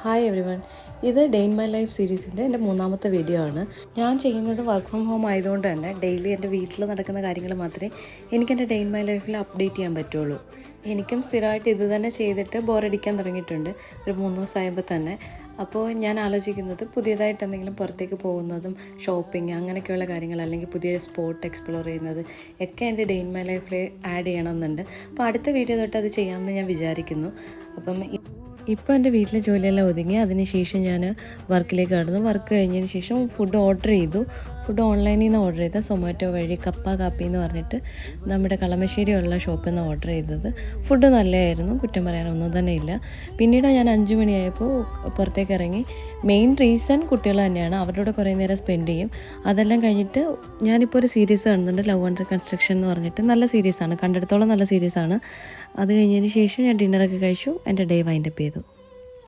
Hi every one, ഇത് day in my life സീരീസിൻ്റെ എൻ്റെ മൂന്നാമത്തെ വീഡിയോ ആണ്. ഞാൻ ചെയ്യുന്നത് വർക്ക് ഫ്രം ഹോം ആയതുകൊണ്ട് തന്നെ ഡെയിലി എൻ്റെ വീട്ടിൽ നടക്കുന്ന കാര്യങ്ങൾ മാത്രമേ എനിക്കെൻ്റെ ഡേ ഇൻ മൈ ലൈഫിൽ അപ്ഡേറ്റ് ചെയ്യാൻ പറ്റുള്ളൂ. എനിക്കും സ്ഥിരമായിട്ട് ഇത് തന്നെ ചെയ്തിട്ട് ബോറടിക്കാൻ തുടങ്ങിയിട്ടുണ്ട് ഒരു 3 ദിവസമായപ്പോൾ തന്നെ. അപ്പോൾ ഞാൻ ആലോചിക്കുന്നത് പുതിയതായിട്ട് എന്തെങ്കിലും പുറത്തേക്ക് പോകുന്നതും ഷോപ്പിംഗ് അങ്ങനെയൊക്കെയുള്ള കാര്യങ്ങൾ, അല്ലെങ്കിൽ പുതിയ സ്പോട്ട് എക്സ്പ്ലോർ ചെയ്യുന്നത് ഒക്കെ എൻ്റെ ഡേ ഇൻ മൈ ലൈഫിൽ ആഡ് ചെയ്യണമെന്നുണ്ട്. അപ്പോൾ അടുത്ത വീഡിയോ തൊട്ട് അത് ചെയ്യാമെന്ന് ഞാൻ വിചാരിക്കുന്നു. അപ്പം ഇപ്പോൾ എൻ്റെ വീട്ടിലെ ജോലിയെല്ലാം ഒതുങ്ങി അതിന് ശേഷം ഞാൻ വർക്കിലേക്ക് കടന്നു. വർക്ക് കഴിഞ്ഞതിന് ശേഷം ഫുഡ് ഓർഡർ ചെയ്തു. ഫുഡ് ഓൺലൈനിൽ നിന്ന് ഓർഡർ ചെയ്ത സൊമാറ്റോ വഴി കപ്പ കാപ്പി എന്ന് പറഞ്ഞിട്ട് നമ്മുടെ കളമശ്ശേരിയുള്ള ഷോപ്പിൽ നിന്ന് ഓർഡർ ചെയ്തത്. ഫുഡ് നല്ലതായിരുന്നു, കുറ്റം പറയാനൊന്നും തന്നെ ഇല്ല. പിന്നീട് ഞാൻ 5 മണിയായപ്പോൾ പുറത്തേക്ക് ഇറങ്ങി. മെയിൻ റീസൺ കുട്ടികൾ തന്നെയാണ്, അവരുടെ കുറേ നേരം സ്പെൻഡ് ചെയ്യും. അതെല്ലാം കഴിഞ്ഞിട്ട് ഞാനിപ്പോൾ ഒരു സീരീസ് കാണുന്നുണ്ട്, ലവ് അണ്ടർ കൺസ്ട്രക്ഷൻ എന്ന് പറഞ്ഞിട്ട്. നല്ല സീരീസാണ്, കണ്ടെടുത്തോളം നല്ല സീരീസാണ്. അത് കഴിഞ്ഞതിന് ശേഷം ഞാൻ ഡിന്നറൊക്കെ കഴിച്ചു, എൻ്റെ ഡേ വൈൻഡപ്പ് ചെയ്തു.